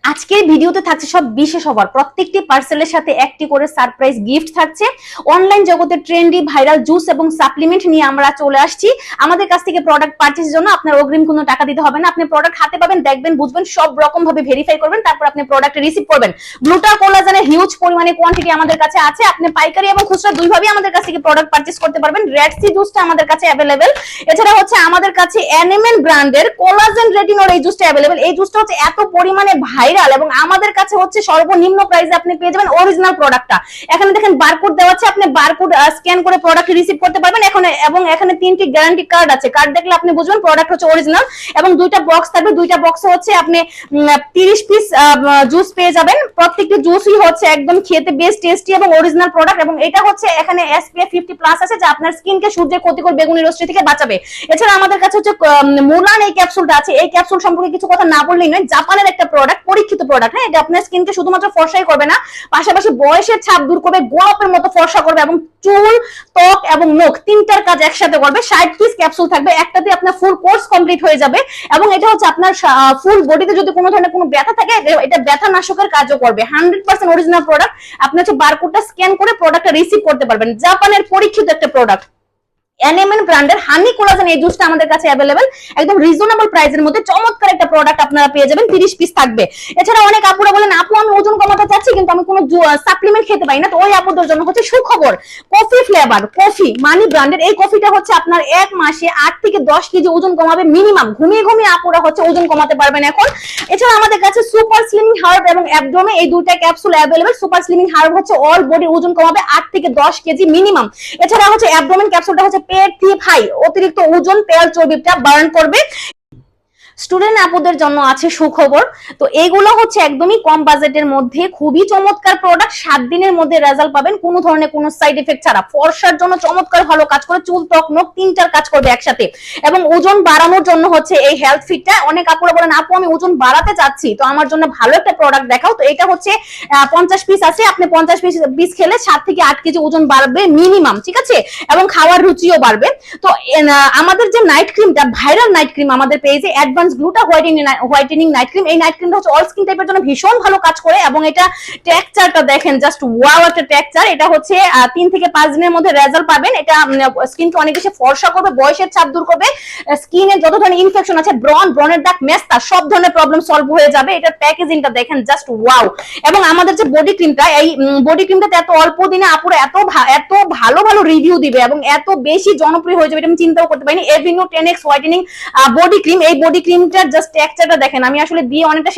আজকের ভিডিওতে থাকছে সব বিশেষ অফার, প্রত্যেকটি পার্সেলের সাথে একটি করে সারপ্রাইজ গিফট থাকছে। অনলাইন জগতের ট্রেন্ডি ভাইরাল জুস এবং সাপ্লিমেন্ট নিয়ে আমরা চলে আসছি। আমাদের কাছ থেকে প্রোডাক্ট পারচেজের জন্য আপনার অগ্রিম কোনো টাকা দিতে হবে না। আপনি প্রোডাক্ট হাতে পাবেন, দেখবেন, বুঝবেন, সব রকম ভাবে ভেরিফাই করবেন, তারপর আপনি প্রোডাক্ট রিসিভ করবেন। গ্লুটা কোলাজেনের হিউজ পরিমাণে কোয়ান্টিটি আমাদের কাছে আছে। আপনি পাইকারি এবং খুচরা দুইভাবেই আমাদের কাছ থেকে প্রোডাক্ট পারচেজ করতে পারবেন। রেড সি জুসটা আমাদের কাছে অ্যাভেলেবেল। এছাড়া হচ্ছে আমাদের কাছে এনএমএন ব্র্যান্ডের কোলাজেন রেটিনল এই জুসটা অ্যাভেলেবেল। এই জুসটা হচ্ছে এত পরিমাণে ভাইরাল এবং আমাদের কাছে হচ্ছে সর্বনিম্ন প্রাইসে আপনি পেয়ে যাবেন অরিজিনাল প্রোডাক্টটা। এখানে দেখেন বারকোড দেওয়া আছে, আপনি বারকোড স্ক্যান করে প্রোডাক্ট রিসিভ করতে পারবেন। এখানে 3টি গ্যারান্টি কার্ড আছে। কার্ড দেখলে আপনি বুঝবেন প্রোডাক্ট হচ্ছে অরিজিনাল। এবং দুইটা বক্স থাকবে, দুইটা বক্সে হচ্ছে আপনি 30 পিস জুস পেয়ে যাবেন। প্রত্যেকটি জুসই হচ্ছে একদম খেতে বেশ টেস্টি এবং অরিজিনাল প্রোডাক্ট। এবং এটা হচ্ছে এখানে SPF 50+ আছে, যা আপনার স্কিনকে সূর্যের ক্ষতিকর বেগুনি রশ্মি থেকে বাঁচাবে। এছাড়া আমাদের কাছে হচ্ছে মুলান এই ক্যাপসুলটা আছে। এই ক্যাপসুল সম্পর্কে কিছু কথা না বললেই নয়, জাপানের একটা প্রোডাক্ট, পরীক্ষিত প্রোডাক্ট। হ্যাঁ, এটা আপনার স্কিনকে শুধুমাত্র ফর্সাই করবে না, পাশাপাশি বয়সের ছাপ দূর করবে, গোলাপের মতো ফর্সা করবে এবং চুল, ত্বক এবং নখ তিনটার কাজ একসাথে করবে। 60 পিস ক্যাপসুল থাকবে, একটাতে আপনার ফুল কোর্স কমপ্লিট হয়ে যাবে। এবং এটা হচ্ছে আপনার ফুল বডিতে যদি কোনো ধরনের কোনো ব্যথা থাকে, এটা ব্যথা নাশকের কাজও করবে। 100% অরিজিনাল প্রোডাক্ট। আপনি হচ্ছে বারকোডটা স্ক্যান করে প্রোডাক্টটা রিসিভ করতে পারবেন। জাপানের পরীক্ষিত একটা প্রোডাক্ট এনএমএন ব্র্যান্ডের হানি কোলাজেন এই জুসটা আমাদের কাছে অ্যাভেলেবেল। একদম রিজনেবল প্রাইসের মধ্যে চমৎকার একটা প্রোডাক্ট আপনারা পেয়ে যাবেন। 30 পিস থাকবে। এছাড়া অনেক আপুরা বলেন, আপু আমি ওজন কমাতে চাচ্ছি কিন্তু আমি কোনো সাপ্লিমেন্ট খেতে পাই না। তো ওই আপুদের জন্য হচ্ছে সুখবর, কফি ফ্লেভার কফি মানি ব্র্যান্ডের এই কফিটা হচ্ছে আপনার এক মাসে 8 থেকে 10 কেজি ওজন কমাবে মিনিমাম। ঘুমিয়ে ঘুমিয়ে আপুরা হচ্ছে ওজন কমাতে পারবেন এখন। এছাড়া আমাদের কাছে সুপার স্লিমিং হার্ব এবং অ্যাবডোমে এই দুইটা capsule available. Super slimming herb হচ্ছে অল বডির ওজন কমাবে 8 থেকে 10 কেজি মিনিমাম। এছাড়া হচ্ছে অ্যাবডোমেন ক্যাপসুলটা হচ্ছে পেট থিপ হাই, অতিরিক্ত ওজন তেল চর্বিটা বার্ন করবে। স্টুডেন্ট আপুদের জন্য আছে সুখবর। তো এইগুলো হচ্ছে একদমই কম বাজেটের মধ্যে খুবই চমৎকার প্রোডাক্ট। 7 দিনের মধ্যে রেজাল্ট পাবেন কোনো ধরনের কোনো সাইড এফেক্ট ছাড়া। ফর্সার জন্য চমৎকার ভালো কাজ করে, চুল ত্বক নখ তিনটার কাজ করবে একসাথে। এবং ওজন বাড়ানোর জন্য হচ্ছে এই হেলথ ফিটটা। অনেক আপুরা বলেন, আপু আমি ওজন বাড়াতে চাচ্ছি, তো আমার জন্য ভালো একটা প্রোডাক্ট দেখাও। তো এটা হচ্ছে 50 পিস আছে। আপনি 50 পিস খেলে 7 থেকে 8 কেজি ওজন বাড়বে মিনিমাম, ঠিক আছে? এবং খাওয়ার রুচিও বাড়বে। তো আমাদের যে নাইট ক্রিমটা, ভাইরাল নাইট ক্রিম আমাদের পেজে অ্যাডভান্স গ্লুটা হোয়াইটেনিং নাইট ক্রিম। এই নাইট ক্রিমটা হচ্ছে অল স্কিন টাইপের জন্য ভীষণ ভালো কাজ করে। এবং এটা টেক্সচারটা দেখেন, জাস্ট ওয়াও একটা টেক্সচার। এটা হচ্ছে 3 থেকে 5 দিনের মধ্যে রেজাল্ট পাবেন। এটা স্কিনকে অনেক বেশি ফর্সা করবে, বয়সের ছাপ দূর করবে, স্কিনে যত ধরনের ইনফেকশন আছে, ব্রণের দাগ, মেস্তা, সব ধরনের প্রবলেম সলভ হয়ে যাবে। এটার প্যাকেজিংটা দেখেন, জাস্ট ওয়াও। এবং আমাদের যে বডি ক্রিমটা, এই বডি ক্রিমটাতে এত অল্প দিনে আপুরা এত ভালো ভালো রিভিউ দিবে এবং এত বেশি জনপ্রিয় হয়ে যাবে, এটা আমি চিন্তাও করতে পারিনি। Avenue 10X whitening body cream. এই বডি ক্রিমটার জাস্ট টেক্সচারটা দেখেন, আমি আসলে দিয়ে অনেকটা